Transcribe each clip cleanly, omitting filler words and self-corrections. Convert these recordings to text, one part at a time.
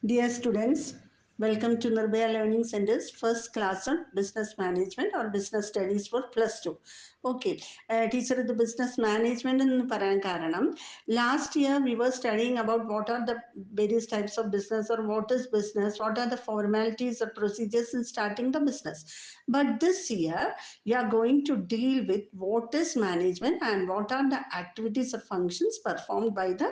Dear students, welcome to Nirbhaya Learning Center's first class on business management or business studies for plus 2. Okay, teacher of the business management in Parankaranam. Last year we were studying about what are the various types of business or what is business, what are the formalities or procedures in starting the business. But this year we are going to deal with what is management and what are the activities or functions performed by the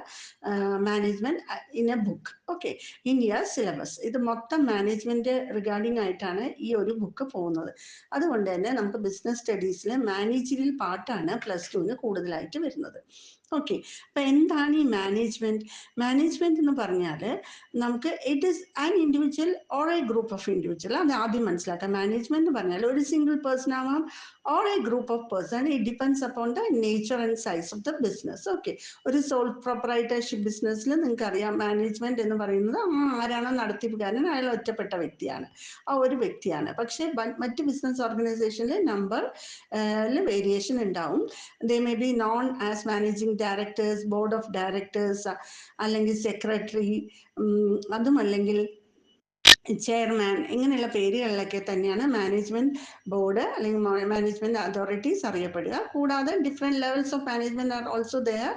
management in a book. Okay. India syllabus ഇത് മൊത്തം management regarding ആയിട്ടാണ് ഈ ഒരു book പോകുന്നത്. അതുകൊണ്ട് തന്നെ നമുക്ക് business സ്റ്റഡീസിൽ managerial പാർട്ടാണ് പ്ലസ് ടുവിന് കൂടുതലായിട്ട് വരുന്നത്. ഓക്കെ, അപ്പൊ എന്താണ് ഈ മാനേജ്മെന്റ്? മാനേജ്മെന്റ് എന്ന് പറഞ്ഞാൽ നമുക്ക് it is an individual or A group of individual. അത് ആദ്യം മനസ്സിലാക്കാം. മാനേജ്മെന്റ് എന്ന് പറഞ്ഞാൽ ഒരു സിംഗിൾ പേഴ്സൺ ആവാം or A group of person. It depends upon the nature and size of the business. Okay, ഒരു സോൾ പ്രൊപ്പറൈറ്റർഷിപ്പ് ബിസിനസ്സിൽ നിങ്ങൾക്ക് അറിയാം മാനേജ്മെന്റ് എന്ന് പറയുന്നത് ആരാണോ നടത്തിപ്പുകാരൻ അയാൾ ഒറ്റപ്പെട്ട വ്യക്തിയാണ്, ആ ഒരു വ്യക്തിയാണ്. പക്ഷേ മറ്റ് ബിസിനസ് ഓർഗനൈസേഷനിൽ നമ്പർ വേരിയേഷൻ ഉണ്ടാവും. They may be known as managing directors, board of directors, അല്ലെങ്കിൽ സെക്രട്ടറി, അതും അല്ലെങ്കിൽ ചെയർമാൻ, ഇങ്ങനെയുള്ള പേരുകളിലൊക്കെ തന്നെയാണ് മാനേജ്മെന്റ് ബോർഡ് അല്ലെങ്കിൽ മാനേജ്മെന്റ് അതോറിറ്റീസ് അറിയപ്പെടുക. കൂടാതെ different levels of management are also there.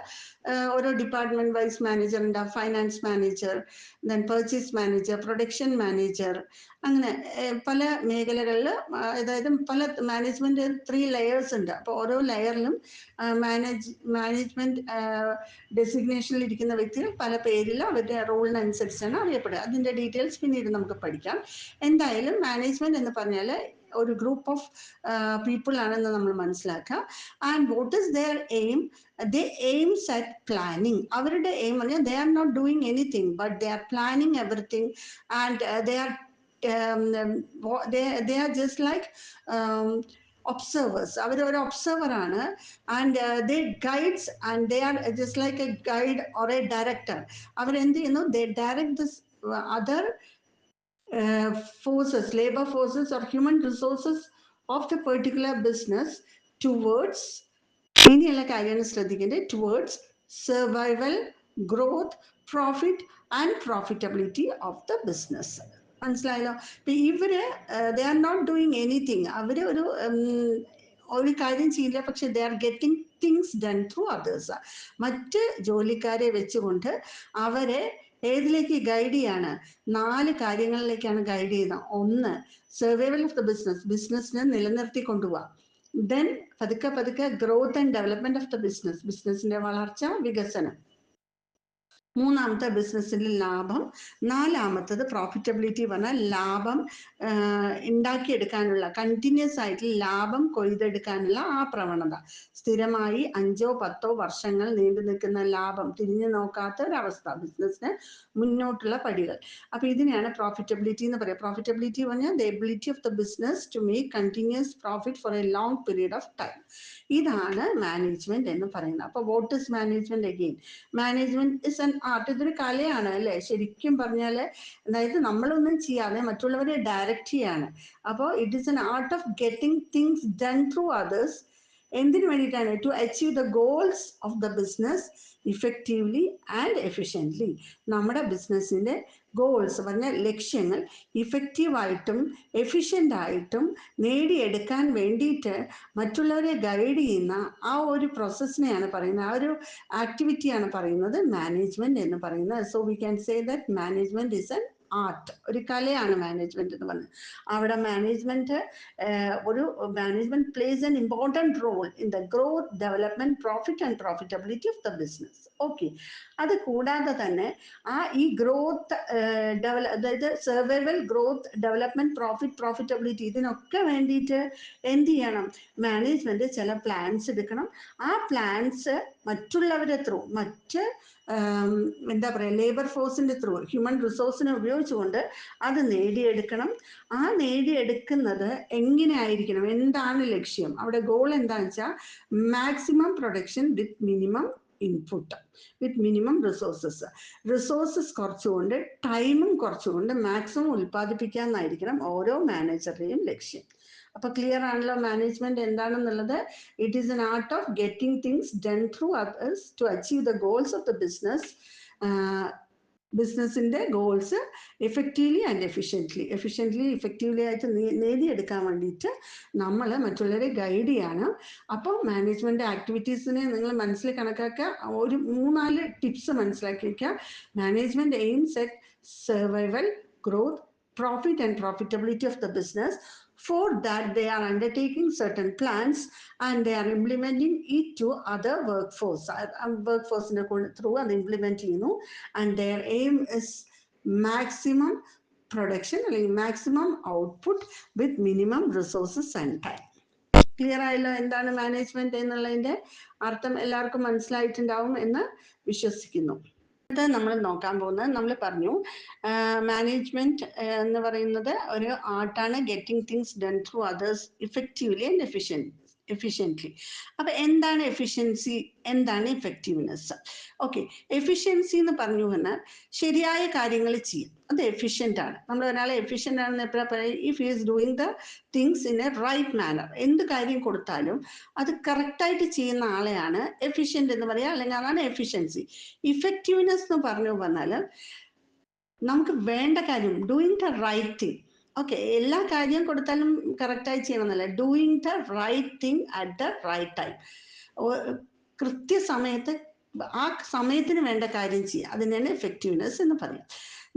ഓരോ ഡിപ്പാർട്ട്മെന്റ് വൈസ് മാനേജർ ഉണ്ടാവും, finance manager, then purchase manager, production manager, അങ്ങനെ പല മേഖലകളിൽ, അതായത് പല മാനേജ്മെന്റ് 3 ലെയേഴ്സ് ഉണ്ട്. അപ്പോൾ ഓരോ ലെയറിലും മാനേജ്മെന്റ് ഡെസിഗ്നേഷനിൽ ഇരിക്കുന്ന വ്യക്തികൾ പല പേരിൽ അവരുടെ റോളിനനുസരിച്ചാണ് അറിയപ്പെടുക. അതിന്റെ ഡീറ്റെയിൽസ് പിന്നീട് നമുക്ക് പഠിക്കാം. എന്തായാലും മാനേജ്മെന്റ് എന്ന് പറഞ്ഞാൽ ഒരു ഗ്രൂപ്പ് ഓഫ് പീപ്പിൾ ആണെന്ന് നമ്മൾ മനസ്സിലാക്കുക. And what is their aim? They aims at planning. അവരുടെ എയിം പറഞ്ഞാൽ they are not doing anything but they are planning everything and they are they are just like observers. അവർ ഒരു observer ആണ്. And they guides and they are just like a guide or a director. അവരെന്ത് ചെയ്യുന്നു? They direct this other forces, labor forces or human resources of the particular business towards, ഇനിയുള്ള കാര്യങ്ങൾ ശ്രദ്ധിക്കേണ്ടത്, towards survival, growth, profit and profitability of the business. മനസ്സിലായല്ലോ? ഇപ്പൊ ഇവര് they are not doing anything. അവര് ഒരു കാര്യം ചെയ്യില്ല, പക്ഷെ they are getting things done through others. മറ്റ് ജോലിക്കാരെ വെച്ചുകൊണ്ട് അവരെ ഏതിലേക്ക് ഗൈഡ് ചെയ്യാണ്? 4 കാര്യങ്ങളിലേക്കാണ് ഗൈഡ് ചെയ്യുന്നത്. ഒന്ന്, സർവൈവൽ ഓഫ് ദ ബിസിനസ്, ബിസിനസ്സിനെ നിലനിർത്തി കൊണ്ടുപോവാം. ദെൻ പതുക്കെ പതുക്കെ growth and development of the business, ബിസിനസിന്റെ വളർച്ച, വികസനം. മൂന്നാമത്തെ ബിസിനസ്സിന്റെ ലാഭം. നാലാമത്തത് പ്രോഫിറ്റബിലിറ്റി, പറഞ്ഞാൽ ലാഭം ഉണ്ടാക്കിയെടുക്കാനുള്ള, കണ്ടിന്യൂസ് ആയിട്ട് ലാഭം കൊയ്തെടുക്കാനുള്ള ആ പ്രവണത. സ്ഥിരമായി 5-10 വർഷങ്ങൾ നീണ്ടു നിൽക്കുന്ന ലാഭം, തിരിഞ്ഞു നോക്കാത്ത ഒരവസ്ഥ, ബിസിനസ്സിന് മുന്നോട്ടുള്ള പടികൾ. അപ്പൊ ഇതിനെയാണ് പ്രോഫിറ്റബിലിറ്റി എന്ന് പറയുക. പ്രോഫിറ്റബിലിറ്റി പറഞ്ഞാൽ the ability of the business to make continuous profit for a long period of time. ഇതാണ് മാനേജ്മെന്റ് എന്ന് പറയുന്നത്. അപ്പൊ what is management? Again, management is an art. ഇതൊരു കലയാണ് അല്ലെ ശരിക്കും പറഞ്ഞാല്. അതായത് നമ്മളൊന്നും ചെയ്യാതെ മറ്റുള്ളവരെ ഡയറക്റ്റ് ചെയ്യാണ്. അപ്പോൾ it is an art of getting things done through others. എന്തിനു വേണ്ടിയിട്ടാണ്? To achieve the goals of the business effectively and efficiently. നമ്മുടെ ബിസിനസ്സിന്റെ ഗോൾസ് പറഞ്ഞ ലക്ഷ്യങ്ങൾ ഇഫക്റ്റീവായിട്ടും എഫിഷ്യൻ്റ് ആയിട്ടും നേടിയെടുക്കാൻ വേണ്ടിയിട്ട് മറ്റുള്ളവരെ ഗൈഡ് ചെയ്യുന്ന ആ ഒരു പ്രോസസ്സിനെയാണ് പറയുന്നത്, ആ ഒരു ആക്ടിവിറ്റിയാണ് പറയുന്നത് മാനേജ്മെന്റ് എന്ന് പറയുന്നത്. So we can say that management is an art, ഒരു കലയാണ് മാനേജ്മെന്റ് എന്ന് പറയുന്നത്. അവിടെ management plays an important role in the growth, development, profit and profitability of the business. Okay, അത് കൂടാതെ തന്നെ ഈ ഗ്രോത്ത്, അതായത് survival, growth, development, profit, profitability, ഇതിനൊക്കെ വേണ്ടിയിട്ട് എന്ത് ചെയ്യണം? മാനേജ്മെന്റ് ചില പ്ലാൻസ് എടുക്കണം. ആ പ്ലാൻസ് മറ്റുള്ളവരെ ത്രൂ, മറ്റ് എന്താ പറയുക, ലേബർ ഫോഴ്സിന്റെ ത്രൂ, ഹ്യൂമൻ റിസോഴ്സിനെ ഉപയോഗിച്ചുകൊണ്ട് അത് നേടിയെടുക്കണം. ആ നേടിയെടുക്കുന്നത് എങ്ങനെ ആയിരിക്കണം? എന്താണ് ലക്ഷ്യം? അവിടെ ഗോൾ എന്താണെന്ന് വെച്ചാൽ maximum production with minimum input, with minimum resources കുറച്ചുകൊണ്ട് ടൈമും കുറച്ചുകൊണ്ട് മാക്സിമം ഉൽപ്പാദിപ്പിക്കാമെന്നായിരിക്കണം ഓരോ മാനേജറുടെയും ലക്ഷ്യം. അപ്പൊ ക്ലിയർ ആണല്ലോ മാനേജ്മെന്റ് എന്താണെന്നുള്ളത്? It is an art of getting things done through others to achieve the goals of the business ബിസിനസ്സിൻ്റെ ഗോൾസ് എഫക്റ്റീവ്ലി ആൻഡ് എഫക്റ്റീവ്ലി ആയിട്ട് നേടിയെടുക്കാൻ വേണ്ടിയിട്ട് നമ്മൾ മറ്റുള്ളവരെ ഗൈഡ് ചെയ്യാണ്. അപ്പോൾ മാനേജ്മെൻറ്റ് ആക്ടിവിറ്റീസിനെ നിങ്ങൾ മനസ്സിൽ കണക്കാക്കുക. ഒരു 3-4 ടിപ്സ് മനസ്സിലാക്കി വയ്ക്കുക. Management aims at survival, growth, profit and profitability of the business. For that, they are undertaking certain plans and they are implementing it to other workforce through and implement, and their aim is maximum production, maximum output with minimum resources and time. Clear ആയല്ലോ എന്താണ് management എന്നുള്ളതിന്റെ അർത്ഥം? എല്ലാവർക്കും മനസ്സിലായിട്ടുണ്ടാവും എന്ന് വിശ്വസിക്കുന്നു. നമ്മൾ നോക്കാൻ പോകുന്നത്, നമ്മൾ പറഞ്ഞു മാനേജ്മെന്റ് എന്ന് പറയുന്നത് ഒരു ആർട്ടാണ്. Getting things done through others effectively and efficiently. അപ്പം എന്താണ് എഫിഷ്യൻസി, എന്താണ് ഇഫക്റ്റീവ്നെസ്? ഓക്കെ, എഫിഷ്യൻസി എന്ന് പറഞ്ഞു പറഞ്ഞാൽ ശരിയായ കാര്യങ്ങൾ ചെയ്യും, അത് എഫിഷ്യൻ്റ് ആണ്. നമ്മൾ ഒരാളെ എഫിഷ്യൻ്റ് ആണെന്ന് എപ്പോഴാണ് പറയും? If he is doing the things in a right manner. എന്ത് കാര്യം കൊടുത്താലും അത് കറക്റ്റായിട്ട് ചെയ്യുന്ന ആളെയാണ് എഫിഷ്യൻ്റ് എന്ന് പറയുക, അല്ലെങ്കിൽ അതാണ് എഫിഷ്യൻസി. ഇഫക്റ്റീവ്നെസ് എന്ന് പറഞ്ഞു പറഞ്ഞാൽ നമുക്ക് വേണ്ട കാര്യം, doing the right thing. Okay, എല്ലാ കാര്യം കൊടുത്താലും കറക്റ്റായി ചെയ്യണമെന്നല്ല, doing the right thing at the right time. കൃത്യസമയത്ത് ആ സമയത്തിന് വേണ്ട കാര്യം ചെയ്യുക, അതിനാണ് എഫക്റ്റീവ്നെസ് എന്ന് പറയാം.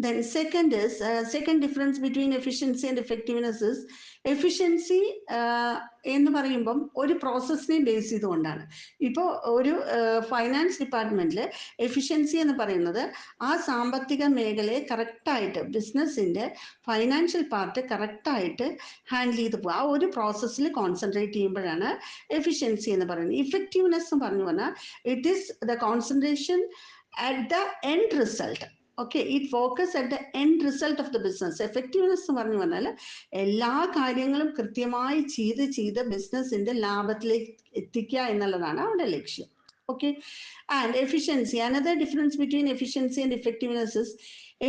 Then second difference between efficiency and effectiveness is efficiency എന്ന് പറയുമ്പം ഒരു പ്രോസസ്സിനെ ബേസ് ചെയ്തുകൊണ്ടാണ്. ഇപ്പോൾ ഒരു ഫൈനാൻസ് ഡിപ്പാർട്ട്മെന്റിൽ എഫിഷ്യൻസി എന്ന് പറയുന്നത് ആ സാമ്പത്തിക മേഖലയെ കറക്റ്റായിട്ട്, ബിസിനസ്സിൻ്റെ ഫൈനാൻഷ്യൽ പാർട്ട് കറക്റ്റായിട്ട് ഹാൻഡിൽ ചെയ്ത് പോകുക, ആ ഒരു പ്രോസസ്സിൽ കോൺസെൻട്രേറ്റ് ചെയ്യുമ്പോഴാണ് എഫിഷ്യൻസി എന്ന് പറയുന്നത്. ഇഫക്റ്റീവ്നെസ് എന്ന് പറഞ്ഞു പറഞ്ഞാൽ it is the concentration at the end result. Okay, it focus at the end result of the business. Effectiveness എന്ന് പറഞ്ഞു പറഞ്ഞാൽ എല്ലാ കാര്യങ്ങളും കൃത്യമായി ചെയ്ത് ബിസിനസ്സിന്റെ ലാഭത്തിലേക്ക് എത്തിക്കുക എന്നുള്ളതാണ് അവിടെ ലക്ഷ്യം. Okay, and efficiency, another difference between efficiency and effectiveness is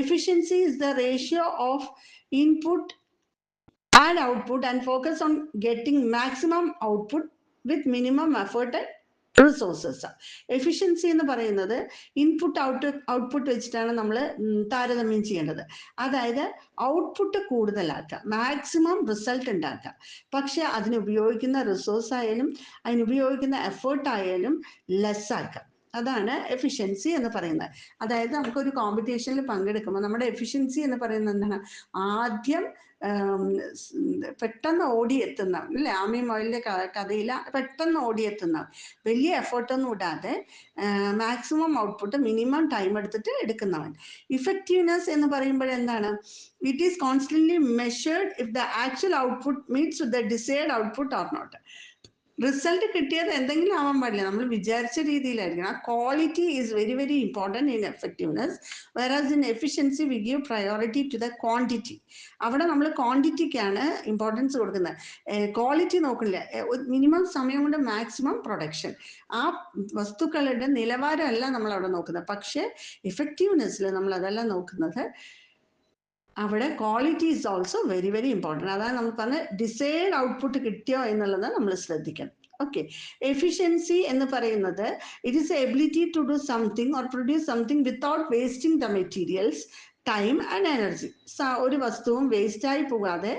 efficiency is the ratio of input and output and focus on getting maximum output with minimum effort resources. Efficiency എന്ന് പറയുന്നത് ഇൻപുട്ട് ഔട്ട്പുട്ട് വെച്ചിട്ടാണ് നമ്മൾ താരതമ്യം ചെയ്യേണ്ടത്. അതായത് output കൂടുതലാക്കുക, maximum result ഉണ്ടാക്കുക. പക്ഷെ അതിനുപയോഗിക്കുന്ന resource ആയാലും അതിനുപയോഗിക്കുന്ന എഫേർട്ട് ആയാലും ലെസ് ആക്കുക. അതാണ് എഫിഷ്യൻസി എന്ന് പറയുന്നത്. അതായത് നമുക്കൊരു കോമ്പറ്റീഷനിൽ പങ്കെടുക്കുമ്പോൾ നമ്മുടെ എഫിഷ്യൻസി എന്ന് പറയുന്നത് എന്താണ്? ആദ്യം പെട്ടെന്ന് ഓടിയെത്തുന്ന, അല്ലേ, ആമി മൊയിലിൻ്റെ കഥയിൽ പെട്ടെന്ന് ഓടിയെത്തുന്ന, വലിയ എഫേർട്ടൊന്നും ഇടാതെ മാക്സിമം ഔട്ട്പുട്ട് മിനിമം ടൈം എടുത്തിട്ട് എടുക്കുന്നവൻ. ഇഫക്റ്റീവ്നെസ് എന്ന് പറയുമ്പോഴെന്താണ്? It is constantly measured if the actual output meets the desired output or not. Result കിട്ടിയത് എന്തെങ്കിലും ആവാൻ പാടില്ല, നമ്മൾ വിചാരിച്ച രീതിയിലായിരിക്കണം. ആ quality is very very important in effectiveness. Whereas in efficiency we give priority to the quantity. അവിടെ നമ്മൾ ക്വാണ്ടിറ്റിക്കാണ് ഇമ്പോർട്ടൻസ് കൊടുക്കുന്നത്, ക്വാളിറ്റി നോക്കില്ല. മിനിമം സമയം കൊണ്ട് മാക്സിമം പ്രൊഡക്ഷൻ, ആ വസ്തുക്കളുടെ നിലവാരമല്ല നമ്മൾ അവിടെ നോക്കുന്നത്. പക്ഷേ ഇഫക്റ്റീവ്നെസ്സിൽ നമ്മൾ അതല്ല നോക്കുന്നത്, അവിടെ quality is also very very important. അതാണ് നമ്മൾ പറഞ്ഞ ഡിസൈഡ് ഔട്ട്പുട്ട് കിട്ടിയോ എന്നുള്ളത് നമ്മൾ ശ്രദ്ധിക്കണം. ഓക്കെ, എഫിഷ്യൻസി എന്ന് പറയുന്നത് it is ability to do something or produce something without wasting the materials, time and energy. ഒരു വസ്തുവും വേസ്റ്റായി പോകാതെ,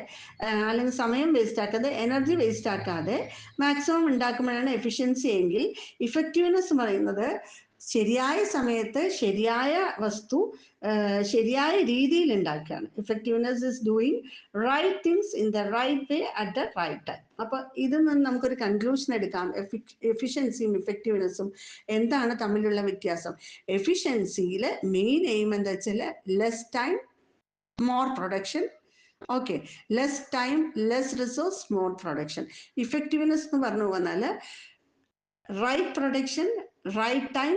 അല്ലെങ്കിൽ സമയം വേസ്റ്റ് ആക്കാതെ, എനർജി വേസ്റ്റ് ആക്കാതെ മാക്സിമം ഉണ്ടാക്കുമ്പോഴാണ് എഫിഷ്യൻസി എങ്കിൽ, ഇഫക്റ്റീവ്നെസ് പറയുന്നത് ശരിയായ സമയത്ത് ശരിയായ വസ്തു ശരിയായ രീതിയിൽ ഉണ്ടാക്കുകയാണ്. Effectiveness is doing right things in the right way at the right time. അപ്പോൾ ഇതിൽ നിന്ന് നമുക്കൊരു കൺക്ലൂഷൻ എടുക്കാം. എഫിഷ്യൻസിയും ഇഫക്റ്റീവ്നെസ്സും എന്താണ് തമ്മിലുള്ള വ്യത്യാസം? എഫിഷ്യൻസിയിൽ മെയിൻ എയിം എന്താ വെച്ചാൽ less time more production. Okay, less time less resource more production. Effectiveness എന്ന് പറഞ്ഞു പറഞ്ഞാൽ right production, right time,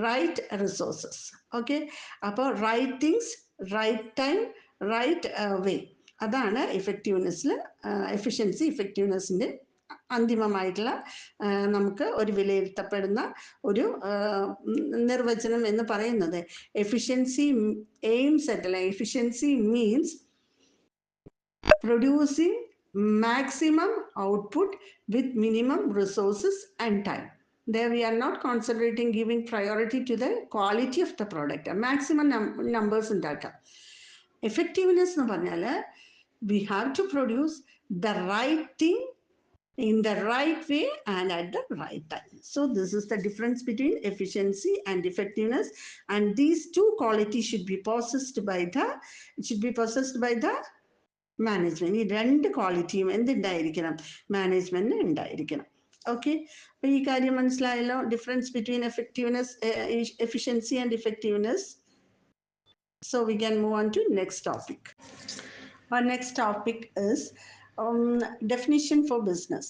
right resources. Okay, അപ്പോൾ right things, right time, right way, അതാണ് എഫിഷ്യൻസി ഇഫക്റ്റീവ്നെസ്സിൻ്റെ അന്തിമമായിട്ടുള്ള നമുക്ക് ഒരു വിലയിരുത്തപ്പെടുന്ന ഒരു നിർവചനം എന്ന് പറയുന്നത്. Efficiency aims at, efficiency means producing maximum output with minimum resources and time. there we are not concentrating giving priority to the quality of the product. Maximum numbers ഉണ്ടാക്കാം. Effectiveness എന്ന് പറഞ്ഞാൽ we have to produce the right thing in the right way and at the right time. So this is the difference between efficiency and effectiveness, and these two qualities should be possessed by the management. ഈ രണ്ട് ക്വാളിറ്റിയും എന്തുണ്ടായിരിക്കണം? മാനേജ്മെന്റിന് ഉണ്ടായിരിക്കണം. Okay, അപ്പൊ ഈ കാര്യം മനസ്സിലായല്ലോ, difference between effectiveness, efficiency and effectiveness. So we can move on to next topic. Our next topic is definition for business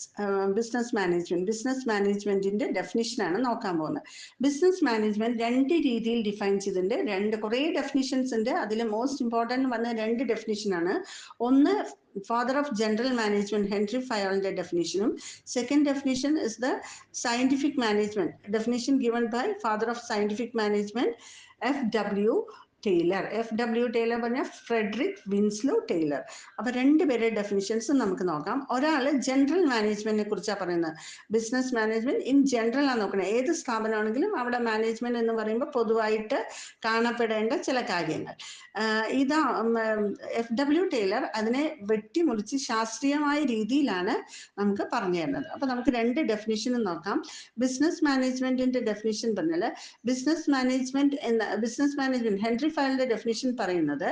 management. Business മാനേജ്മെന്റിന്റെ ഡെഫിനിഷനാണ് നോക്കാൻ പോകുന്നത്. ബിസിനസ് മാനേജ്മെന്റ് രണ്ട് രീതിയിൽ ഡിഫൈൻ ചെയ്തിട്ടുണ്ട്. കുറേ ഡെഫിനിഷൻസ് ഉണ്ട്. അതിൽ മോസ്റ്റ് ഇമ്പോർട്ടൻറ്റ് വന്ന രണ്ട് ഡെഫിനിഷനാണ്. ഒന്ന് father of general management Henry ഫയോളിന്റെ ഡെഫിനിഷനും, second definition is the scientific management definition given by father of scientific management FW Taylor. FW Taylor പറഞ്ഞാൽ ഫ്രെഡറിക് വിൻസ്ലോ ടൈലർ. അപ്പൊ രണ്ടുപേരുടെ ഡെഫിനിഷൻസ് നമുക്ക് നോക്കാം. ഒരാൾ ജനറൽ മാനേജ്മെന്റിനെ കുറിച്ചാണ് പറയുന്നത്. ബിസിനസ് മാനേജ്മെന്റ് ഇൻ ജനറൽ ആണ് നോക്കുന്നത്. ഏത് സ്ഥാപനമാണെങ്കിലും അവിടെ മാനേജ്മെന്റ് എന്ന് പറയുമ്പോൾ പൊതുവായിട്ട് കാണപ്പെടേണ്ട ചില കാര്യങ്ങൾ. ഇതാ FW ടൈലർ അതിനെ വെട്ടിമുറിച്ച് ശാസ്ത്രീയമായ രീതിയിലാണ് നമുക്ക് പറഞ്ഞു തരുന്നത്. അപ്പൊ നമുക്ക് രണ്ട് ഡെഫിനിഷനും നോക്കാം. ബിസിനസ് മാനേജ്മെന്റിന്റെ ഡെഫിനിഷൻ പറഞ്ഞാൽ ബിസിനസ് മാനേജ്മെന്റ് ഹെൻറി ഫയലിന്റെ ഡെഫിനിഷൻ പറയുന്നത്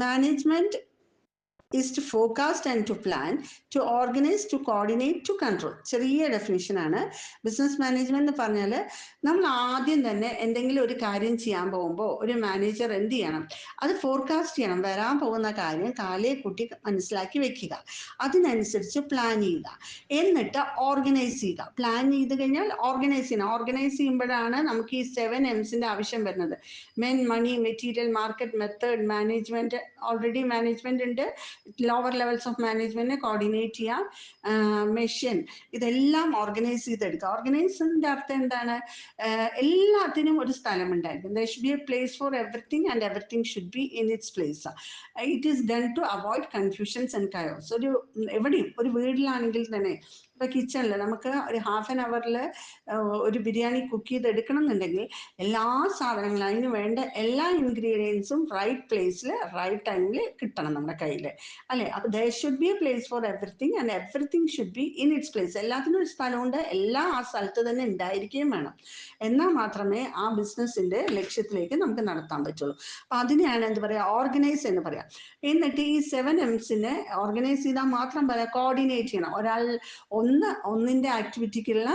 management is to forecast and to plan, to organize, to coordinate, to control. ചെറിയ ഡെഫിനിഷനാണ്. ബിസിനസ് മാനേജ്മെന്റ് എന്ന് പറഞ്ഞാൽ നമ്മൾ ആദ്യം തന്നെ എന്തെങ്കിലും ഒരു കാര്യം ചെയ്യാൻ പോകുമ്പോൾ ഒരു മാനേജർ എന്ത് ചെയ്യണം? അത് ഫോർകാസ്റ്റ് ചെയ്യണം. വരാൻ പോകുന്ന കാര്യം കാലേ കൂട്ടി മനസ്സിലാക്കി വെക്കുക, അതിനനുസരിച്ച് പ്ലാൻ ചെയ്യുക, എന്നിട്ട് ഓർഗനൈസ് ചെയ്യുക. പ്ലാൻ ചെയ്ത് കഴിഞ്ഞാൽ ഓർഗനൈസ് ചെയ്യണം. ഓർഗനൈസ് ചെയ്യുമ്പോഴാണ് നമുക്ക് ഈ 7 M's ആവശ്യം വരുന്നത്. Men, money, material, market, method, management. Already management ഉണ്ട്. ലോവർ ലെവൽസ് ഓഫ് മാനേജ്മെന്റിനെ കോർഡിനേറ്റ് ചെയ്യാം, മെഷീൻ, ഇതെല്ലാം ഓർഗനൈസ് ചെയ്തെടുക്കുക. ഓർഗനൈസിന്റെ അർത്ഥം എന്താണ്? എല്ലാത്തിനും ഒരു സ്ഥലം ഉണ്ടായിരിക്കും. There should be a place for everything and everything should be in its place. It is done to avoid confusions and chaos. എവിടെയും ഒരു വീട്ടിലാണെങ്കിൽ തന്നെ ഇപ്പൊ കിച്ചണിൽ നമുക്ക് ഒരു ഹാഫ് ആൻ അവറിൽ ഒരു ബിരിയാണി കുക്ക് ചെയ്തെടുക്കണം എന്നുണ്ടെങ്കിൽ എല്ലാ സാധനങ്ങളും അതിന് വേണ്ട എല്ലാ ഇൻഗ്രീഡിയൻസും റൈറ്റ് പ്ലേസിൽ റൈറ്റ് ടൈമിൽ കിട്ടണം നമ്മുടെ കയ്യിൽ, അല്ലെ? അപ്പൊ there should be a place for everything and everything should be in its place. എല്ലാത്തിനും ഒരു സ്ഥലമുണ്ട്, എല്ലാം ആ സ്ഥലത്ത് തന്നെ ഉണ്ടായിരിക്കുകയും വേണം. എന്നാൽ മാത്രമേ ആ ബിസിനസിന്റെ ലക്ഷ്യത്തിലേക്ക് നമുക്ക് നടത്താൻ പറ്റുള്ളൂ. അപ്പൊ അതിനെയാണ് എന്ത് പറയാ? ഓർഗനൈസ് എന്ന് പറയാം. എന്നിട്ട് ഈ 7 M's ഓർഗനൈസ് ചെയ്താൽ മാത്രം പറയാം, കോർഡിനേറ്റ് ചെയ്യണം. ഒന്നിന്റെ ആക്ടിവിറ്റിക്കുള്ള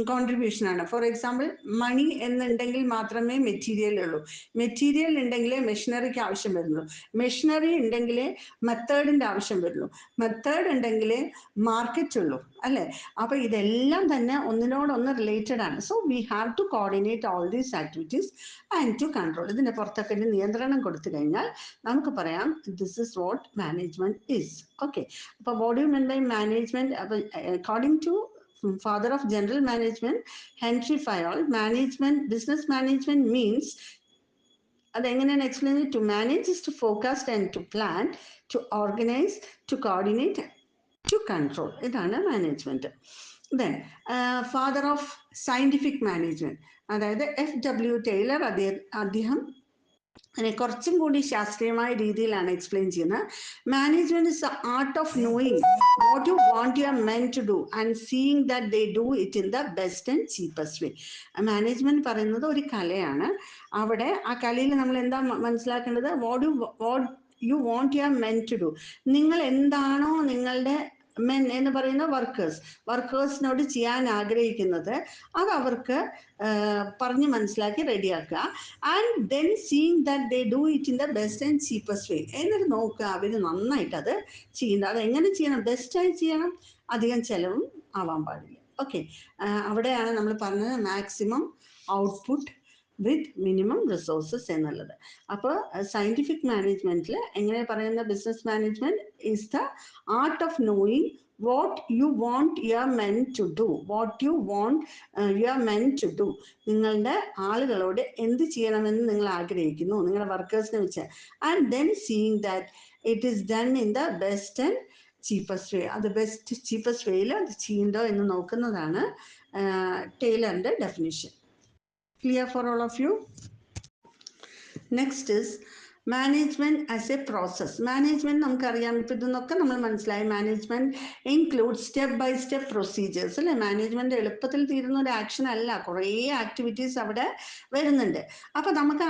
കോൺട്രിബ്യൂഷനാണ്. ഫോർ എക്സാമ്പിൾ, മണി എന്നുണ്ടെങ്കിൽ മാത്രമേ മെറ്റീരിയൽ ഉള്ളൂ. മെറ്റീരിയൽ ഉണ്ടെങ്കിലേ മെഷീനറിക്ക് ആവശ്യം വരുള്ളൂ. മെഷീനറി ഉണ്ടെങ്കിലേ മെത്തേഡിന്റെ ആവശ്യം വരുള്ളൂ. മെത്തേഡ് ഉണ്ടെങ്കിലേ മാർക്കറ്റ് ഉള്ളൂ, അല്ലെ? അപ്പൊ ഇതെല്ലാം തന്നെ ഒന്നിനോടൊന്ന് റിലേറ്റഡ് ആണ്. So we have to coordinate all these activities and to control. ഇതിന്റെ പുറത്തൊക്കെ ഒരു നിയന്ത്രണം കൊടുത്തു കഴിഞ്ഞാൽ നമുക്ക് പറയാം this is what management is. Okay, അപ്പൊ what you mean by management? According to father of general management Henry Fayol, business management means, അതെങ്ങനെയാണ് explain? To manage is to forecast and to plan, to organise, to coordinate, to control. ഇതാണ് management. Then father of scientific management, അതായത് FW Taylor, അദ്ദേഹം അതിനെ കുറച്ചും കൂടി ശാസ്ത്രീയമായ രീതിയിലാണ് explain ചെയ്യുന്നത്. Management is the art of knowing what you want your men to do and seeing that they do it in the best and cheapest way. Management പറയുന്നത് ഒരു കലയാണ്. അവിടെ ആ കലയിൽ നമ്മൾ എന്താ മനസ്സിലാക്കേണ്ടത്? What you want your men to do. നിങ്ങൾ എന്താണോ നിങ്ങളുടെ മെൻ എന്ന് പറയുന്ന വർക്കേഴ്സിനോട് ചെയ്യാൻ ആഗ്രഹിക്കുന്നത് അത് അവർക്ക് പറഞ്ഞ് മനസ്സിലാക്കി റെഡിയാക്കുക. And then seeing that they do it in the best and cheapest way. എന്നിട്ട് നോക്കുക അവർ നന്നായിട്ട് അത് ചെയ്യുന്നത്. അത് എങ്ങനെ ചെയ്യണം? ബെസ്റ്റായി ചെയ്യണം, അധികം ചെലവും ആവാൻ പാടില്ല. ഓക്കെ, അവിടെയാണ് നമ്മൾ പറഞ്ഞത് maximum output with minimum resources എന്നുള്ളത്. അപ്പോൾ സയന്റിഫിക് മാനേജ്മെന്റിൽ എങ്ങനെ പറയുന്ന business management is the art of knowing what you want your men to do. നിങ്ങളുടെ ആളുകളോട് എന്ത് ചെയ്യണമെന്ന് നിങ്ങൾ ആഗ്രഹിക്കുന്നു, നിങ്ങളുടെ വർക്കേഴ്സിനെ വെച്ച്. And then seeing that it is done in the best and cheapest way, അത് ബെസ്റ്റ് ചീപ്പസ്റ്റ് വേയിൽ അത് ചെയ്യുന്നുണ്ടോ എന്ന് നോക്കുന്നതാണ് ടൈലറിൻ്റെ definition. Clear for all of you? Next is management as A process. Management നമുക്കറിയാം, ഇപ്പം ഇതെന്നൊക്കെ നമ്മൾ മനസ്സിലായി. Management include step by step procedures അല്ലേ. മാനേജ്മെൻറ്റ് എളുപ്പത്തിൽ തീരുന്ന ഒരു ആക്ഷൻ അല്ല, കുറേ ആക്ടിവിറ്റീസ് അവിടെ വരുന്നുണ്ട്. അപ്പോൾ നമുക്ക്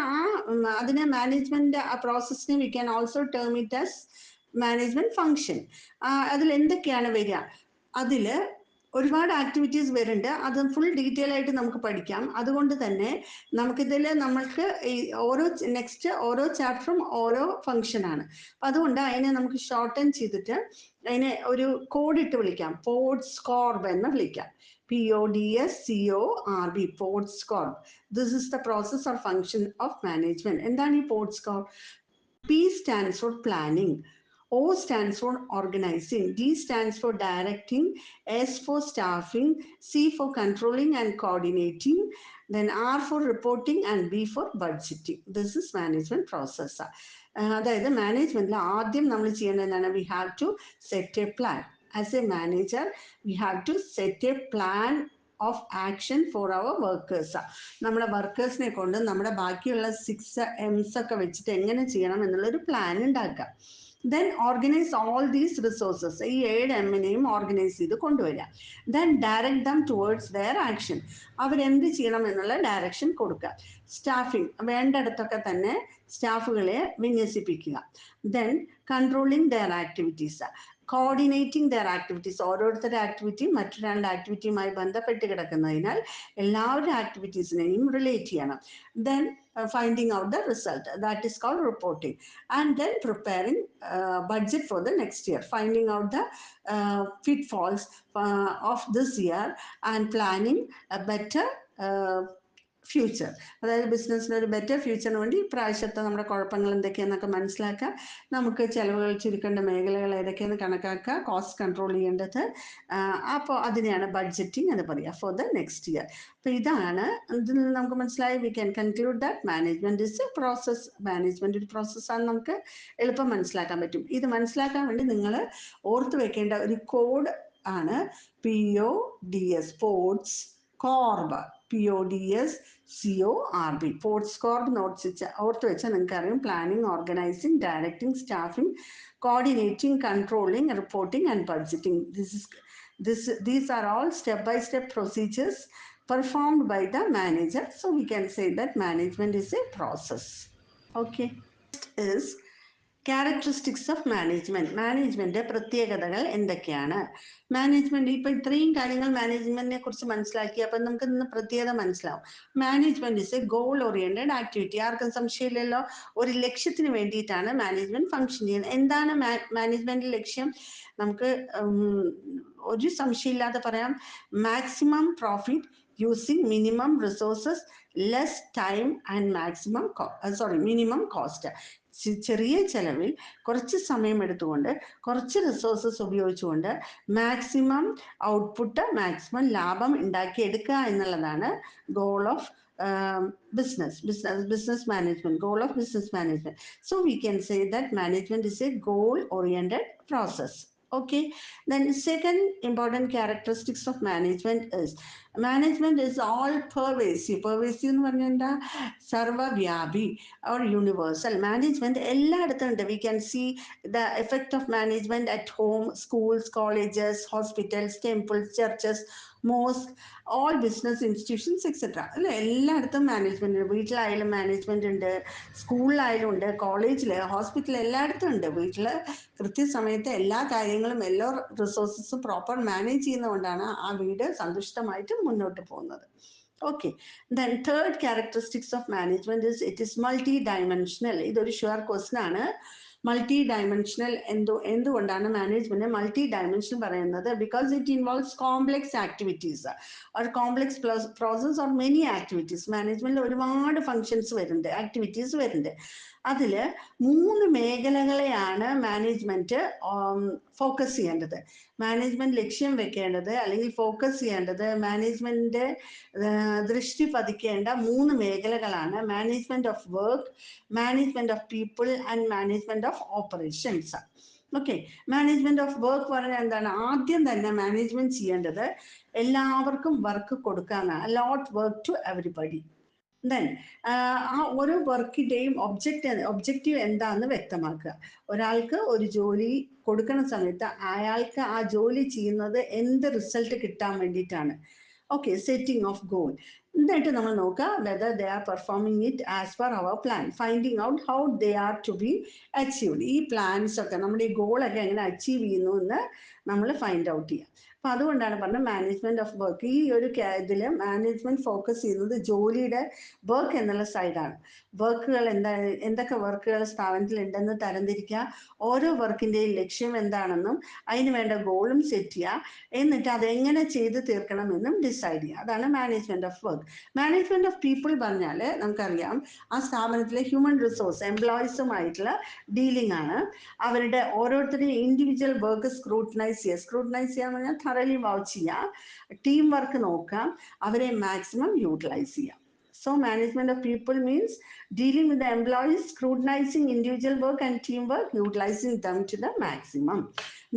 അതിനെ മാനേജ്മെൻറ്റ് ആ പ്രോസസ്സിനെ we can also term it as management function. അതിൽ എന്തൊക്കെയാണ് വരിക? അതിൽ ഒരുപാട് ആക്ടിവിറ്റീസ് വരുന്നുണ്ട്. അത് ഫുൾ ഡീറ്റെയിൽ ആയിട്ട് നമുക്ക് പഠിക്കാം. അതുകൊണ്ട് തന്നെ നമുക്കിതിൽ നമ്മൾക്ക് ഈ ഓരോ ചാപ്റ്ററും ഓരോ ഫംഗ്ഷനാണ്. അപ്പം അതുകൊണ്ട് അതിനെ നമുക്ക് ഷോർട്ടൻ ചെയ്തിട്ട് അതിനെ ഒരു കോഡിട്ട് വിളിക്കാം. PODSCORB എന്ന് വിളിക്കാം. PODSCORB, PODSCORB. This is the process or function of management. എന്താണ് ഈ PODSCORB? P stands for planning, O stands for organizing, D stands for directing, S for staffing, C for controlling and coordinating, then R for reporting and B for budgeting. This is management process. അതായത് മാനേജ്മെന്റിൽ ആദ്യം നമ്മൾ ചെയ്യേണ്ടത് എന്താണ്? We have to set a plan. As a manager we have to set a plan of action for our workers. നമ്മുടെ വർക്കേഴ്സിനെ കൊണ്ട് നമ്മുടെ ബാക്കിയുള്ള 6 M's ഒക്കെ വെച്ചിട്ട് എങ്ങനെ ചെയ്യണം എന്നുള്ളൊരു പ്ലാൻ ഉണ്ടാക്കുക. Then organise all these resources. ഈ 7 M'നെയും ഓർഗനൈസ് ചെയ്ത് കൊണ്ടുവരിക. Then direct them towards their action. അവരെന്ത് ചെയ്യണം എന്നുള്ള ഡയറക്ഷൻ കൊടുക്കുക. സ്റ്റാഫിങ്, വേണ്ടിടത്തൊക്കെ തന്നെ സ്റ്റാഫുകളെ വിന്യസിപ്പിക്കുക. Then controlling their activities, coordinating their activities. ഓരോരുത്തരുടെ ആക്ടിവിറ്റി മറ്റൊരാളുടെ ആക്ടിവിറ്റിയുമായി ബന്ധപ്പെട്ട് കിടക്കുന്നതിനാൽ എല്ലാവരുടെ ആക്ടിവിറ്റീസിനെയും റിലേറ്റ് ചെയ്യണം. Then finding out the result, that is called reporting, and then preparing budget for the next year, finding out the pitfalls of this year and planning a better future. അതായത് ബിസിനസ്സിന് ഒരു ബെറ്റർ ഫ്യൂച്ചറിന് വേണ്ടി ഇപ്രാവശ്യത്തെ നമ്മുടെ കുഴപ്പങ്ങൾ എന്തൊക്കെയാണെന്നൊക്കെ മനസ്സിലാക്കുക. നമുക്ക് ചിലവുകൾ ചുരുക്കേണ്ട മേഖലകൾ ഏതൊക്കെയെന്ന് കണക്കാക്കുക. കോസ്റ്റ് കൺട്രോൾ ചെയ്യേണ്ടത്. അപ്പോൾ അതിനെയാണ് ബഡ്ജറ്റിംഗ് എന്ന് പറയുക ഫോർ ദ നെക്സ്റ്റ് ഇയർ. അപ്പോൾ ഇതാണ് ഇതിൽ നിന്ന് നമുക്ക് മനസ്സിലായി. We can conclude that management is A process. Management ഒരു പ്രോസസ്സാണ്, നമുക്ക് എളുപ്പം മനസ്സിലാക്കാൻ പറ്റും. ഇത് മനസ്സിലാക്കാൻ വേണ്ടി നിങ്ങൾ ഓർത്ത് വെക്കേണ്ട ഒരു കോഡ് ആണ് PODS, PODSCORB, PODSCORB. PODSCORB notes ഓർത്ത് വെച്ചാൽ നിങ്ങൾക്ക് അറിയാം. Planning, organising, directing, staffing, coordinating, controlling, reporting and budgeting. These are all step-by-step procedures performed by the manager. So we can say that management is a process. Okay. Next is characteristics of management. Management പ്രത്യേകതകൾ എന്തൊക്കെയാണ്? Management ഇപ്പൊ ഇത്രയും കാര്യങ്ങൾ മാനേജ്മെന്റിനെ കുറിച്ച് മനസ്സിലാക്കി. അപ്പൊ നമുക്ക് ഇന്ന് പ്രത്യേകത മനസ്സിലാവും. Management is A goal oriented activity. ആർക്കും സംശയമില്ലല്ലോ, ഒരു ലക്ഷ്യത്തിന് വേണ്ടിയിട്ടാണ് മാനേജ്മെന്റ് ഫങ്ഷൻ ചെയ്യുന്നത്. എന്താണ് മാനേജ്മെന്റ് ലക്ഷ്യം? നമുക്ക് ഒരു സംശയമില്ലാതെ പറയാം. Maximum profit using minimum resources, less time and minimum cost. ചെറിയ ചെലവിൽ കുറച്ച് സമയം എടുത്തുകൊണ്ട് കുറച്ച് റിസോഴ്സസ് ഉപയോഗിച്ചുകൊണ്ട് മാക്സിമം ഔട്ട്പുട്ട്, മാക്സിമം ലാഭം ഉണ്ടാക്കിയെടുക്കുക എന്നുള്ളതാണ് goal of business management, goal of business management. So we can say that management is a goal oriented process. Okay. Then second important characteristics of management is all pervasive. Pervasive എന്ന് പറഞ്ഞാൽ എന്താ? സർവവ്യാപി or universal. Management എല്ലായിടത്തും ഉണ്ട്. We can see the effect of management at home, schools, colleges, hospitals, temples, churches, mosque, all business institutions, etc. അല്ലെ, എല്ലായിടത്തും management ഉണ്ട്. വീട്ടിലായാലും management ഉണ്ട്, സ്കൂളിലായാലും ഉണ്ട്, കോളേജിൽ, ഹോസ്പിറ്റൽ, എല്ലായിടത്തും ഉണ്ട്. വീട്ടിൽ കൃത്യസമയത്ത് എല്ലാ കാര്യങ്ങളും, എല്ലാ റിസോഴ്സസും പ്രോപ്പർ മാനേജ് ചെയ്യുന്നതുകൊണ്ടാണ് ആ വീട് സന്തുഷ്ടമായിട്ട് മുന്നോട്ട് പോകുന്നത്. Okay. Then third characteristics of management is it is multi-dimensional. ഇതൊരു ഷുവർ ക്വസ്റ്റ്യൻ ആണ്. മൾട്ടി ഡയമെൻഷണൽ എന്തുകൊണ്ടാണ് മാനേജ്മെന്റ് മൾട്ടി ഡയമെൻഷൻ പറയുന്നത്? Because it involves complex activities or complex process or many activities. മാനേജ്മെന്റിൽ ഒരുപാട് ഫങ്ഷൻസ് വരുന്നുണ്ട്, ആക്ടിവിറ്റീസ് വരുന്നുണ്ട്. അതിൽ 3 മേഖലകളെയാണ് മാനേജ്മെന്റ് ഫോക്കസ് ചെയ്യേണ്ടത്. മാനേജ്മെന്റ് ലക്ഷ്യം വെക്കേണ്ടത് അല്ലെങ്കിൽ ഫോക്കസ് ചെയ്യേണ്ടത്, മാനേജ്മെന്റ് ദൃഷ്ടി പതിക്കേണ്ട 3 മേഖലകളാണ്: management of work, management of people and management of operations. Okay. Management of work പറഞ്ഞാൽ എന്താണ്? ആദ്യം തന്നെ മാനേജ്മെന്റ് ചെയ്യേണ്ടത് എല്ലാവർക്കും വർക്ക് കൊടുക്കാനാണ്. Allot work to everybody. Then ആ ഓരോ വർക്കിന്റെയും ഒബ്ജക്റ്റീവ് എന്താണെന്ന് വ്യക്തമാക്കുക. ഒരാൾക്ക് ഒരു ജോലി കൊടുക്കുന്ന സമയത്ത് അയാൾക്ക് ആ ജോലി ചെയ്യുന്നത് എന്ത് റിസൾട്ട് കിട്ടാൻ വേണ്ടിയിട്ടാണ്. Okay, setting of goal. എന്നിട്ട് നമ്മൾ നോക്കുക whether they are performing it as per our plan, finding out how they are to be achieved. ഈ പ്ലാൻസ് ഒക്കെ നമ്മുടെ ഈ ഗോളൊക്കെ എങ്ങനെ അച്ചീവ് ചെയ്യുന്നു എന്ന് നമ്മൾ ഫൈൻഡ് ഔട്ട് ചെയ്യുക. അപ്പൊ അതുകൊണ്ടാണ് പറഞ്ഞത് മാനേജ്മെന്റ് ഓഫ് വർക്ക്. ഈ ഒരു ഇതിൽ മാനേജ്മെന്റ് ഫോക്കസ് ചെയ്യുന്നത് ജോലിയുടെ വർക്ക് എന്നുള്ള സൈഡാണ്. വർക്കുകൾ എന്തൊക്കെ വർക്കുകൾ സ്ഥാപനത്തിൽ ഉണ്ടെന്ന് തരംതിരിക്കുക, ഓരോ വർക്കിന്റെയും ലക്ഷ്യം എന്താണെന്നും അതിന് വേണ്ട ഗോളും സെറ്റ് ചെയ്യുക, എന്നിട്ട് അതെങ്ങനെ ചെയ്ത് തീർക്കണമെന്നും ഡിസൈഡ് ചെയ്യുക. അതാണ് management of work. Management of people പറഞ്ഞാൽ നമുക്കറിയാം ആ സ്ഥാപനത്തിലെ ഹ്യൂമൻ റിസോഴ്സ് എംപ്ലോയീസുമായിട്ടുള്ള ഡീലിംഗ് ആണ്. അവരുടെ ഓരോരുത്തരുടെയും ഇൻഡിവിജ്വൽ വർക്ക് സ്ക്രൂട്ടനൈസ് ചെയ്യുക. സ്ക്രൂട്ടനൈസ് ചെയ്യുക എന്ന് പറഞ്ഞാൽ thoroughly വാച്ച് ചെയ്യുക, ടീം വർക്ക് നോക്കാം, അവരെ മാക്സിമം യൂട്ടിലൈസ് ചെയ്യാം. So management of people means dealing with the employees, scrutinizing individual work and teamwork, utilizing them to the maximum.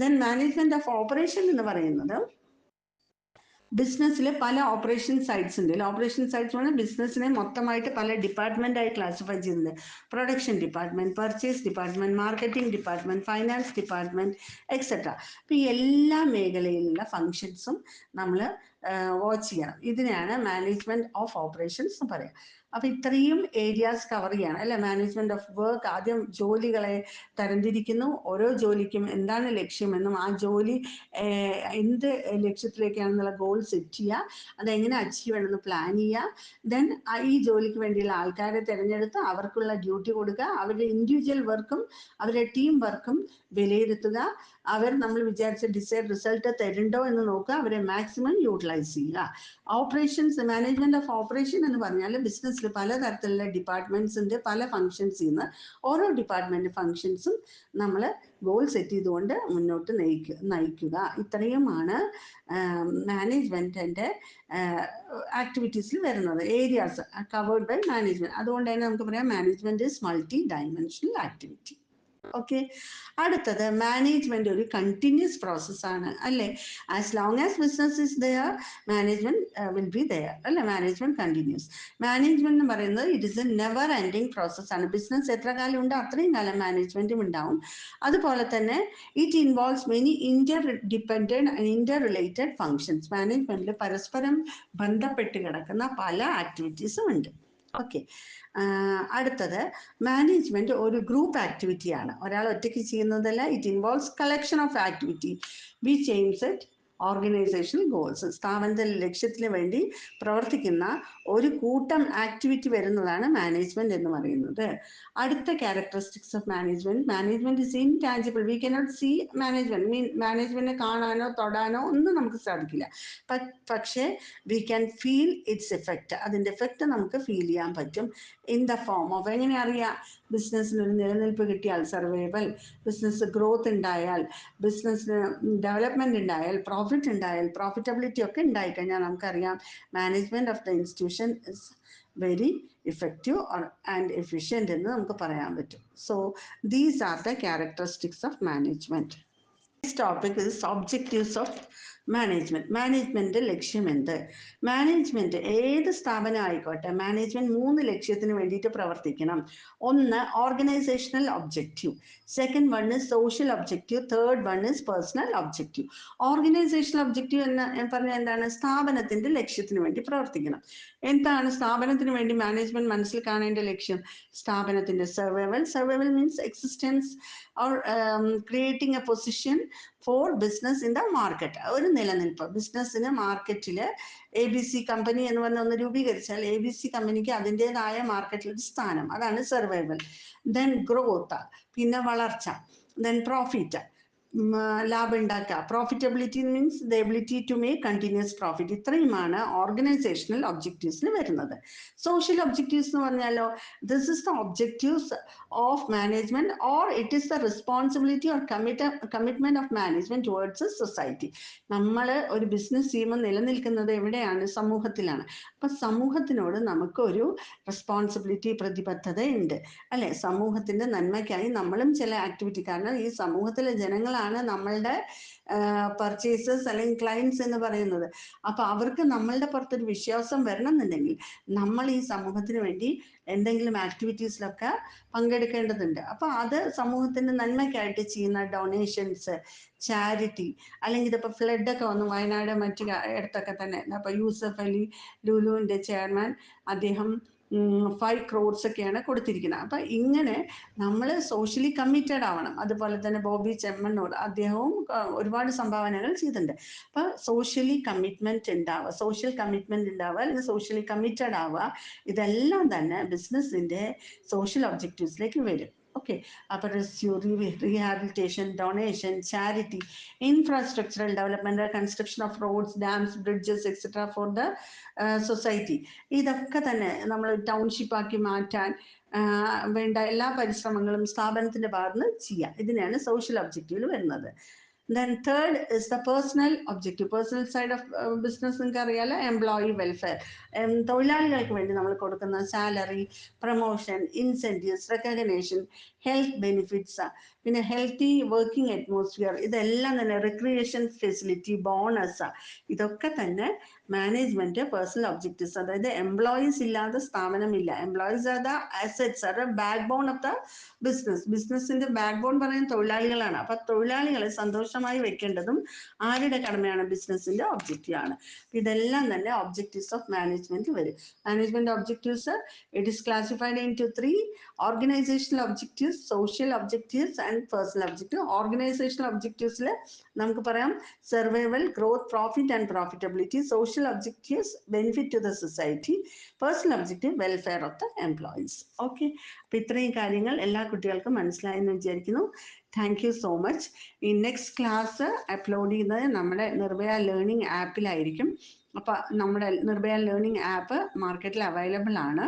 Then management of operation എന്ന് പറയുന്നത് ബിസിനസ്സിൽ പല ഓപ്പറേഷൻ സൈറ്റ്സ് ഉണ്ട്. Operation sites പറഞ്ഞാൽ ബിസിനസ്സിനെ മൊത്തമായിട്ട് പല ഡിപ്പാർട്ട്മെന്റായി ക്ലാസിഫൈ ചെയ്യുന്നുണ്ട്. Production department, purchase department, marketing department, finance department, etcetera. അപ്പൊ ഈ എല്ലാ മേഖലയിലുള്ള ഫങ്ഷൻസും നമ്മൾ വാച്ച് ചെയ്യണം. ഇതിനെയാണ് മാനേജ്മെന്റ് ഓഫ് ഓപ്പറേഷൻസ് എന്ന് പറയാം. അപ്പൊ ഇത്രയും ഏരിയാസ് കവർ ചെയ്യണം അല്ലെ. മാനേജ്മെന്റ് ഓഫ് വർക്ക് ആദ്യം ജോലികളെ തരംതിരിക്കുന്നു, ഓരോ ജോലിക്കും എന്താണ് ലക്ഷ്യമെന്നും ആ ജോലി എന്ത് ലക്ഷ്യത്തിലേക്കാണെന്നുള്ള ഗോൾ സെറ്റ് ചെയ്യുക, അതെങ്ങനെ അച്ചീവ് ചെയ്യണമെന്ന് പ്ലാൻ ചെയ്യുക. ദെൻ ഈ ജോലിക്ക് വേണ്ടിയുള്ള ആൾക്കാരെ തിരഞ്ഞെടുത്ത് അവർക്കുള്ള ഡ്യൂട്ടി കൊടുക്കുക, അവരുടെ ഇൻഡിവിജ്വൽ വർക്കും അവരുടെ ടീം വർക്കും വിലയിരുത്തുക, അവർ നമ്മൾ വിചാരിച്ച ഡിസൈഡ് റിസൾട്ട് തരുന്നുണ്ടോ എന്ന് നോക്കുക, അവരെ മാക്സിമം യൂട്ടിലൈസ് ചെയ്യുക. ഓപ്പറേഷൻസ്, മാനേജ്മെന്റ് ഓഫ് ഓപ്പറേഷൻ എന്ന് പറഞ്ഞാൽ ബിസിനസ്സിൽ പലതരത്തിലുള്ള ഡിപ്പാർട്ട്മെന്റ്സ് ഉണ്ട്, പല ഫങ്ഷൻസ് ചെയ്യുന്ന. ഓരോ ഡിപ്പാർട്ട്മെന്റ് ഫങ്ഷൻസും നമ്മൾ ഗോൾ സെറ്റ് ചെയ്തുകൊണ്ട് മുന്നോട്ട് നയിക്കുക. ഇത്രയുമാണ് മാനേജ്മെന്റിന്റെ ആക്ടിവിറ്റീസിൽ വരുന്നത്, ഏരിയാസ് കവേർഡ് ബൈ മാനേജ്മെന്റ്. അതുകൊണ്ട് തന്നെ നമുക്ക് പറയാം management is multi dimensional activity. Okay. അടുത്തത് മാനേജ്മെന്റ് ഒരു കണ്ടിന്യൂസ് പ്രോസസ്സാണ് അല്ലേ. As long as business is there management will be there അല്ലെ. Management continuous. മാനേജ്മെന്റ് എന്ന് പറയുന്നത് it is a never ending പ്രോസസ്സാണ്. ബിസിനസ് എത്ര കാലം ഉണ്ട് അത്രയും കാലം മാനേജ്മെന്റും ഉണ്ടാവും. അതുപോലെ തന്നെ it involves many inter dependent and inter related functions. മാനേജ്മെന്റിൽ പരസ്പരം ബന്ധപ്പെട്ട് കിടക്കുന്ന പല ആക്ടിവിറ്റീസും ഉണ്ട്. ഓക്കെ. അടുത്തത് മാനേജ്മെന്റ് ഒരു ഗ്രൂപ്പ് ആക്ടിവിറ്റിയാണ്, ഒരാൾ ഒറ്റയ്ക്ക് ചെയ്യുന്നതല്ല. It involves collection of activity which aims at organisational goals. സ്ഥാപനത്തിലെ ലക്ഷ്യത്തിന് വേണ്ടി പ്രവർത്തിക്കുന്ന ഒരു കൂട്ടം ആക്ടിവിറ്റി വരുന്നതാണ് മാനേജ്മെന്റ് എന്ന് പറയുന്നത്. അടുത്ത characteristics of management, management is intangible. We cannot see management. മാനേജ്മെന്റിനെ കാണാനോ തൊടാനോ ഒന്നും നമുക്ക് സാധിക്കില്ല. പക്ഷേ we can feel its effect. അതിന്റെ എഫക്റ്റ് നമുക്ക് ഫീൽ ചെയ്യാൻ പറ്റും. ഇൻ ദ ഫോം ഓഫ്, എങ്ങനെ അറിയാം? ബിസിനസ്സിന് ഒരു നിലനിൽപ്പ് കിട്ടിയാൽ, സർവൈവൽ, ബിസിനസ് ഗ്രോത്ത് ഉണ്ടായാൽ, ബിസിനസ്സിന് ഡെവലപ്മെന്റ് ഉണ്ടായാൽ, പ്രോഫിറ്റ് ഉണ്ടായാൽ, പ്രോഫിറ്റബിലിറ്റി ഒക്കെ ഉണ്ടായിക്കഴിഞ്ഞാൽ നമുക്കറിയാം management of the institution is very effective and efficient എന്ന് നമുക്ക് പറയാൻ പറ്റും. So these are the characteristics of management. Next topic is objectives of management. Management ലക്ഷ്യം എന്ത്? മാനേജ്മെന്റ് ഏത് സ്ഥാപനം ആയിക്കോട്ടെ, മാനേജ്മെന്റ് 3 ലക്ഷ്യത്തിന് വേണ്ടിയിട്ട് പ്രവർത്തിക്കണം. ഒന്ന് organisational objective, second one is social objective, third one is personal objective. Organisational objective എന്ന് പറഞ്ഞാൽ എന്താണ്? സ്ഥാപനത്തിന്റെ ലക്ഷ്യത്തിന് വേണ്ടി പ്രവർത്തിക്കണം. എന്താണ് സ്ഥാപനത്തിന് വേണ്ടി മാനേജ്മെന്റ് മനസ്സിൽ കാണേണ്ട ലക്ഷ്യം? സ്ഥാപനത്തിന്റെ survival means existence or creating A position for business in the market. ഒരു നിലനിൽപ്പ് ബിസിനസ്സിന് മാർക്കറ്റില്. ABC കമ്പനി എന്ന് പറഞ്ഞ ഒന്ന് രൂപീകരിച്ചാൽ ABC കമ്പനിക്ക് അതിൻ്റെതായ മാർക്കറ്റിൽ ഒരു സ്ഥാനം, അതാണ് സർവൈവൽ. ദെൻ ഗ്രോത്ത്, പിന്നെ വളർച്ച. ദെൻ പ്രോഫിറ്റ്, ലാഭം ഉണ്ടാക്കുക. Profitability means the ability to make continuous profit. ഇത്രയുമാണ് ഓർഗനൈസേഷണൽ ഒബ്ജക്റ്റീവ്സിന് വരുന്നത്. സോഷ്യൽ ഒബ്ജക്റ്റീവ്സ് എന്ന് പറഞ്ഞാലോ, this is the objectives of management or it is the responsibility or commitment of management towards society. നമ്മൾ ഒരു ബിസിനസ് ചെയ്യുമ്പോൾ നിലനിൽക്കുന്നത് എവിടെയാണ്? സമൂഹത്തിലാണ്. അപ്പൊ സമൂഹത്തിനോട് നമുക്കൊരു റെസ്പോൺസിബിലിറ്റി, പ്രതിബദ്ധതയുണ്ട് അല്ലെ? സമൂഹത്തിന്റെ നന്മയ്ക്കായി നമ്മളും ചില ആക്ടിവിറ്റി, കാരണം ഈ സമൂഹത്തിലെ ജനങ്ങളാണ് നമ്മളുടെ പർച്ചേസേഴ്സ് അല്ലെങ്കിൽ ക്ലയൻസ് എന്ന് പറയുന്നത്. അപ്പൊ അവർക്ക് നമ്മളുടെ പുറത്തൊരു വിശ്വാസം വരണം എന്നുണ്ടെങ്കിൽ നമ്മൾ ഈ സമൂഹത്തിന് വേണ്ടി എന്തെങ്കിലും ആക്ടിവിറ്റീസിലൊക്കെ പങ്കെടുക്കേണ്ടതുണ്ട്. അപ്പൊ അത് സമൂഹത്തിന്റെ നന്മയ്ക്കായിട്ട് ചെയ്യുന്ന ഡൊണേഷൻസ്, ചാരിറ്റി, അല്ലെങ്കിൽ ഇതിപ്പോൾ ഫ്ലഡൊക്കെ വന്നു വയനാട് മറ്റു ഇടത്തൊക്കെ തന്നെ. അപ്പൊ യൂസഫ് അലി ലുലുവിന്റെ ചെയർമാൻ, അദ്ദേഹം 5 crores ഒക്കെയാണ് കൊടുത്തിരിക്കുന്നത്. അപ്പൊ ഇങ്ങനെ നമ്മൾ സോഷ്യലി കമ്മിറ്റഡ് ആവണം. അതുപോലെ തന്നെ ബോബി ചെമ്മണ്ണൂർ, അദ്ദേഹവും ഒരുപാട് സംഭാവനകൾ ചെയ്തിട്ടുണ്ട്. അപ്പൊ സോഷ്യലി കമ്മിറ്റ്മെന്റ് ഉണ്ടാവുക, സോഷ്യൽ കമ്മിറ്റ്മെന്റ് ഉണ്ടാവുക, അല്ലെങ്കിൽ സോഷ്യലി കമ്മിറ്റഡ് ആവുക, ഇതെല്ലാം തന്നെ ബിസിനസിന്റെ സോഷ്യൽ ഒബ്ജക്റ്റീവ്സിലേക്ക് വരും. ഓക്കെ. അപ്പൊ rescue, rehabilitation, donation, charity, infrastructural development, construction of roads, dams, bridges etcetera for the society. ഇതൊക്കെ തന്നെ നമ്മൾ ടൗൺഷിപ്പ് ആക്കി മാറ്റാൻ വേണ്ട എല്ലാ പരിശ്രമങ്ങളും സ്ഥാപനത്തിന്റെ ഭാഗത്ത് നിന്ന് ചെയ്യാം. ഇതിനെയാണ് സോഷ്യൽ ഒബ്ജക്റ്റീവിൽ വരുന്നത്. Then third is the personal objective. Personal side of business നിങ്ങൾക്ക് അറിയാലോ, എംപ്ലോയി വെൽഫെയർ. തൊഴിലാളികൾക്ക് വേണ്ടി നമ്മൾ കൊടുക്കുന്ന salary, promotion, incentives, recognition, health benefits, പിന്നെ ഹെൽത്തി വർക്കിംഗ് അറ്റ്മോസ്ഫിയർ, ഇതെല്ലാം തന്നെ റിക്രിയേഷൻ ഫെസിലിറ്റി, ബോണസ്, ഇതൊക്കെ തന്നെ മാനേജ്മെന്റ് പേഴ്സണൽ ഒബ്ജക്റ്റീവ്സ്. അതായത് എംപ്ലോയീസ് ഇല്ലാതെ സ്ഥാപനമില്ല. Employees are the assets, are the back bone of the business. ബിസിനസിന്റെ ബാക്ക് ബോൺ പറയുന്നത് തൊഴിലാളികളാണ്. അപ്പൊ തൊഴിലാളികളെ സന്തോഷമായി വെക്കേണ്ടതും ആരുടെ കടമയാണ്? ബിസിനസിന്റെ ഒബ്ജക്റ്റീവ് ആണ്. ഇതെല്ലാം തന്നെ ഒബ്ജക്റ്റീവ്സ് ഓഫ് മാനേജ്മെന്റ് വരും. Management objectives it is classified in to 3: organisational objectives, social objectives and personal objective. Organisational ഒബ്ജക്റ്റീവ്സിൽ നമുക്ക് പറയാം survival, growth, profit and profitability. Social objectives benefit to the society. Personal objective welfare of the employees. Okay. അപ്പൊ ഇത്രയും കാര്യങ്ങൾ എല്ലാ കുട്ടികൾക്കും മനസ്സിലായെന്ന് വിചാരിക്കുന്നു. Thank you so much. ഈ നെക്സ്റ്റ് ക്ലാസ് അപ്ലോഡ് ചെയ്യുന്നത് നമ്മുടെ നിർഭയ ലേണിംഗ് ആപ്പിലായിരിക്കും. അപ്പൊ നമ്മുടെ നിർഭയ ലേണിംഗ് ആപ്പ് മാർക്കറ്റിൽ അവൈലബിൾ ആണ്.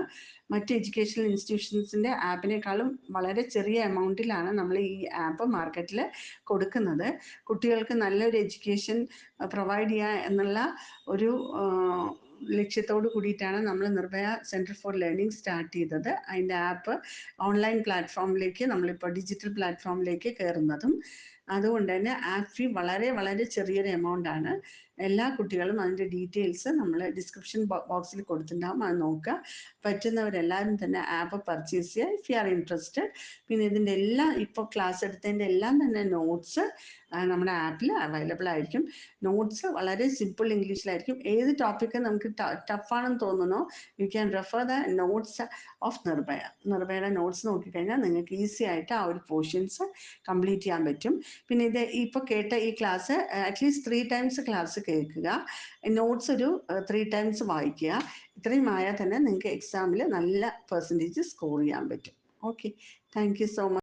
മറ്റ് എഡ്യൂക്കേഷണൽ ഇൻസ്റ്റിറ്റ്യൂഷൻസിന്റെ ആപ്പിനേക്കാളും വളരെ ചെറിയ എമൗണ്ടിലാണ് നമ്മൾ ഈ ആപ്പ് മാർക്കറ്റിൽ കൊടുക്കുന്നത്. കുട്ടികൾക്ക് നല്ലൊരു എഡ്യൂക്കേഷൻ പ്രൊവൈഡ് ചെയ്യുക എന്നുള്ള ഒരു ലക്ഷ്യത്തോട് കൂടിയിട്ടാണ് നമ്മൾ Nirbhaya centre for learning start ചെയ്തത്. അതിൻ്റെ ആപ്പ് ഓൺലൈൻ പ്ലാറ്റ്ഫോമിലേക്ക്, നമ്മളിപ്പോൾ ഡിജിറ്റൽ പ്ലാറ്റ്ഫോമിലേക്ക് കയറുന്നതും. അതുകൊണ്ട് തന്നെ ആപ്പ് ഫീ വളരെ വളരെ ചെറിയൊരു എമൗണ്ട് ആണ്. എല്ലാ കുട്ടികളും അതിൻ്റെ ഡീറ്റെയിൽസ് നമ്മൾ ഡിസ്ക്രിപ്ഷൻ ബോക്സിൽ കൊടുത്തിട്ടുണ്ടാകും, അത് നോക്കുക. പറ്റുന്നവരെല്ലാവരും തന്നെ ആപ്പ് പർച്ചേസ് ചെയ്യുക ഇഫ് യു ആർ ഇൻട്രസ്റ്റഡ്. പിന്നെ ഇതിൻ്റെ എല്ലാം ഇപ്പോൾ ക്ലാസ് എടുത്തതിൻ്റെ എല്ലാം തന്നെ നോട്ട്സ് നമ്മുടെ ആപ്പിൽ അവൈലബിൾ ആയിരിക്കും. നോട്ട്സ് വളരെ സിമ്പിൾ ഇംഗ്ലീഷിലായിരിക്കും. ഏത് ടോപ്പിക്ക് നമുക്ക് ടഫാണെന്ന് തോന്നുന്നോ, you can refer the notes of Nirbhaya. നിർഭയയുടെ നോട്ട്സ് നോക്കിക്കഴിഞ്ഞാൽ നിങ്ങൾക്ക് ഈസി ആയിട്ട് ആ ഒരു പോർഷൻസ് കംപ്ലീറ്റ് ചെയ്യാൻ പറ്റും. പിന്നെ ഇത് ഇപ്പോൾ കേട്ട ഈ ക്ലാസ് അറ്റ്ലീസ്റ്റ് 3 times ക്ലാസ് കേൾക്കുക, നോട്ട്സ് ഒരു 3 times വായിക്കുക. ഇത്രയും ആയാൽ തന്നെ നിങ്ങൾക്ക് എക്സാമിൽ നല്ല പെർസെൻറ്റേജ് സ്കോർ ചെയ്യാൻ പറ്റും. Okay. Thank you so much.